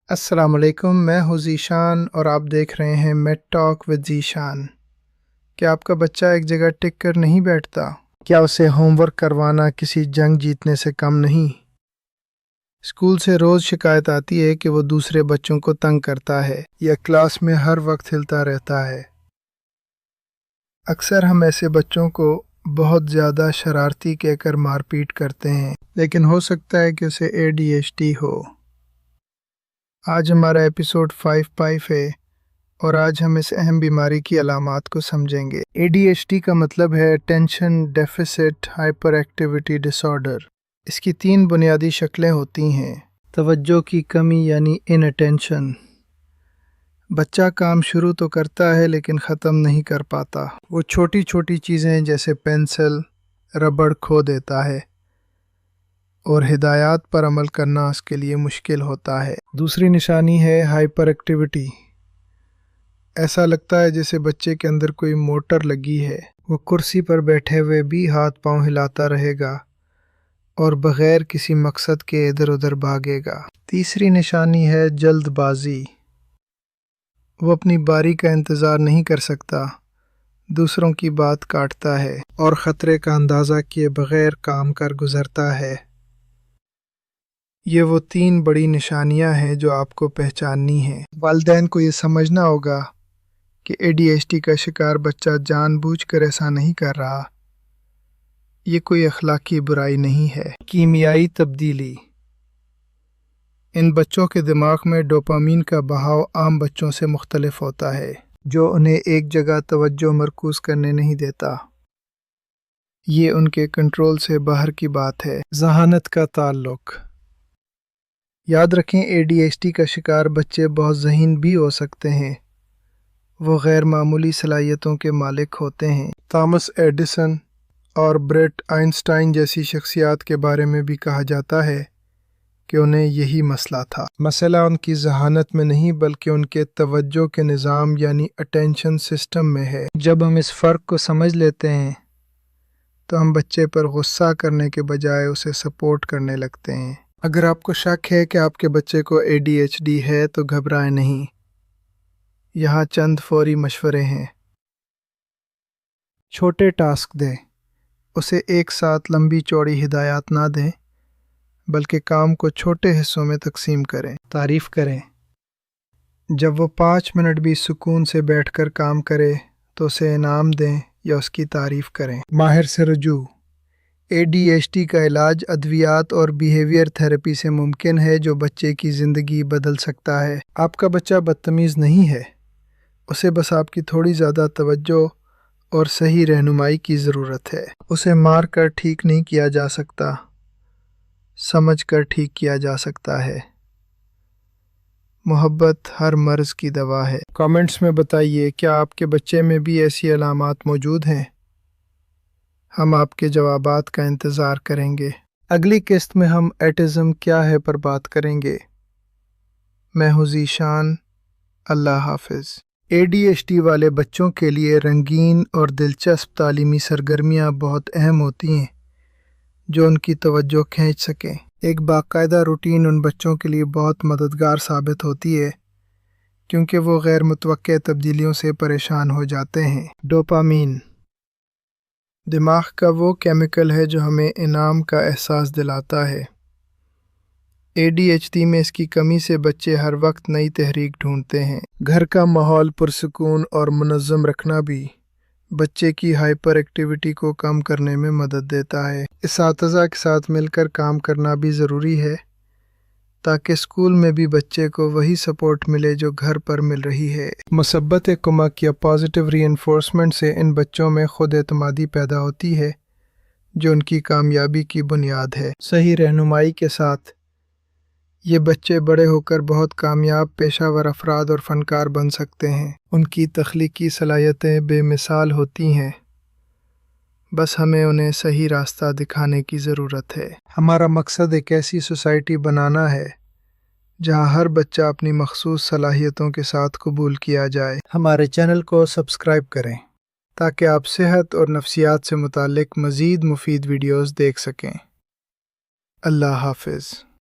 السلام علیکم، میں ہوں ذیشان اور آپ دیکھ رہے ہیں میٹ ٹاک ود ذیشان۔ کیا آپ کا بچہ ایک جگہ ٹک کر نہیں بیٹھتا؟ کیا اسے ہوم ورک کروانا کسی جنگ جیتنے سے کم نہیں؟ اسکول سے روز شکایت آتی ہے کہ وہ دوسرے بچوں کو تنگ کرتا ہے یا کلاس میں ہر وقت ہلتا رہتا ہے۔ اکثر ہم ایسے بچوں کو بہت زیادہ شرارتی کہہ کر مار پیٹ کرتے ہیں، لیکن ہو سکتا ہے کہ اسے ADHD ہو۔ آج ہمارا ایپیسوڈ 5 ہے اور آج ہم اس اہم بیماری کی علامات کو سمجھیں گے۔ ADHD کا مطلب ہے اٹینشن ڈیفیسٹ ہائپر ایکٹیویٹی ڈس آرڈر۔ اس کی 3 بنیادی شکلیں ہوتی ہیں۔ توجہ کی کمی یعنی ان اٹینشن۔ بچہ کام شروع تو کرتا ہے لیکن ختم نہیں کر پاتا۔ وہ چھوٹی چھوٹی چیزیں جیسے پینسل، ربڑ کھو دیتا ہے اور ہدایات پر عمل کرنا اس کے لیے مشکل ہوتا ہے۔ دوسری نشانی ہے ہائپر ایکٹیویٹی۔ ایسا لگتا ہے جیسے بچے کے اندر کوئی موٹر لگی ہے۔ وہ کرسی پر بیٹھے ہوئے بھی ہاتھ پاؤں ہلاتا رہے گا اور بغیر کسی مقصد کے ادھر ادھر بھاگے گا۔ تیسری نشانی ہے جلد بازی۔ وہ اپنی باری کا انتظار نہیں کر سکتا، دوسروں کی بات کاٹتا ہے اور خطرے کا اندازہ کیے بغیر کام کر گزرتا ہے۔ یہ وہ 3 بڑی نشانیاں ہیں جو آپ کو پہچاننی ہیں۔ والدین کو یہ سمجھنا ہوگا کہ ADHD کا شکار بچہ جان بوجھ کر ایسا نہیں کر رہا۔ یہ کوئی اخلاقی برائی نہیں ہے۔ کیمیائی تبدیلی۔ ان بچوں کے دماغ میں ڈوپامین کا بہاؤ عام بچوں سے مختلف ہوتا ہے، جو انہیں ایک جگہ توجہ مرکوز کرنے نہیں دیتا۔ یہ ان کے کنٹرول سے باہر کی بات ہے۔ ذہانت کا تعلق۔ یاد رکھیں ADHD کا شکار بچے بہت ذہین بھی ہو سکتے ہیں۔ وہ غیر معمولی صلاحیتوں کے مالک ہوتے ہیں۔ تھامس ایڈیسن اور برٹ آئنسٹائن جیسی شخصیات کے بارے میں بھی کہا جاتا ہے کہ انہیں یہی مسئلہ تھا۔ مسئلہ ان کی ذہانت میں نہیں بلکہ ان کے توجہ کے نظام یعنی اٹینشن سسٹم میں ہے۔ جب ہم اس فرق کو سمجھ لیتے ہیں تو ہم بچے پر غصہ کرنے کے بجائے اسے سپورٹ کرنے لگتے ہیں۔ اگر آپ کو شک ہے کہ آپ کے بچے کو ADHD ہے تو گھبرائیں نہیں۔ یہاں چند فوری مشورے ہیں۔ چھوٹے ٹاسک دیں۔ اسے ایک ساتھ لمبی چوڑی ہدایات نہ دیں، بلکہ کام کو چھوٹے حصوں میں تقسیم کریں۔ تعریف کریں۔ جب وہ 5 منٹ بھی سکون سے بیٹھ کر کام کرے تو اسے انعام دیں یا اس کی تعریف کریں۔ ماہر سے رجوع۔ ADHD کا علاج ادویات اور بیہیویئر تھراپی سے ممکن ہے جو بچے کی زندگی بدل سکتا ہے۔ آپ کا بچہ بدتمیز نہیں ہے، اسے بس آپ کی تھوڑی زیادہ توجہ اور صحیح رہنمائی کی ضرورت ہے۔ اسے مار کر ٹھیک نہیں کیا جا سکتا، سمجھ کر ٹھیک کیا جا سکتا ہے۔ محبت ہر مرض کی دوا ہے۔ کامنٹس میں بتائیے کیا آپ کے بچے میں بھی ایسی علامات موجود ہیں؟ ہم آپ کے جوابات کا انتظار کریں گے۔ اگلی قسط میں ہم ایٹزم کیا ہے پر بات کریں گے۔ میں ہوں ذیشان۔ اللہ حافظ۔ ADHD والے بچوں کے لیے رنگین اور دلچسپ تعلیمی سرگرمیاں بہت اہم ہوتی ہیں جو ان کی توجہ کھینچ سکیں۔ ایک باقاعدہ روٹین ان بچوں کے لیے بہت مددگار ثابت ہوتی ہے کیونکہ وہ غیر متوقع تبدیلیوں سے پریشان ہو جاتے ہیں۔ ڈوپامین دماغ کا وہ کیمیکل ہے جو ہمیں انعام کا احساس دلاتا ہے۔ ADHD میں اس کی کمی سے بچے ہر وقت نئی تحریک ڈھونڈتے ہیں۔ گھر کا ماحول پرسکون اور منظم رکھنا بھی بچے کی ہائپر ایکٹیویٹی کو کم کرنے میں مدد دیتا ہے۔ اساتذہ کے ساتھ مل کر کام کرنا بھی ضروری ہے تاکہ اسکول میں بھی بچے کو وہی سپورٹ ملے جو گھر پر مل رہی ہے۔ مثبت کمک یا پازیٹیو ری انفورسمنٹ سے ان بچوں میں خود اعتمادی پیدا ہوتی ہے جو ان کی کامیابی کی بنیاد ہے۔ صحیح رہنمائی کے ساتھ یہ بچے بڑے ہو کر بہت کامیاب پیشہ ور افراد اور فنکار بن سکتے ہیں۔ ان کی تخلیقی صلاحیتیں بے مثال ہوتی ہیں، بس ہمیں انہیں صحیح راستہ دکھانے کی ضرورت ہے۔ ہمارا مقصد ایک ایسی سوسائٹی بنانا ہے جہاں ہر بچہ اپنی مخصوص صلاحیتوں کے ساتھ قبول کیا جائے۔ ہمارے چینل کو سبسکرائب کریں تاکہ آپ صحت اور نفسیات سے متعلق مزید مفید ویڈیوز دیکھ سکیں۔ اللہ حافظ۔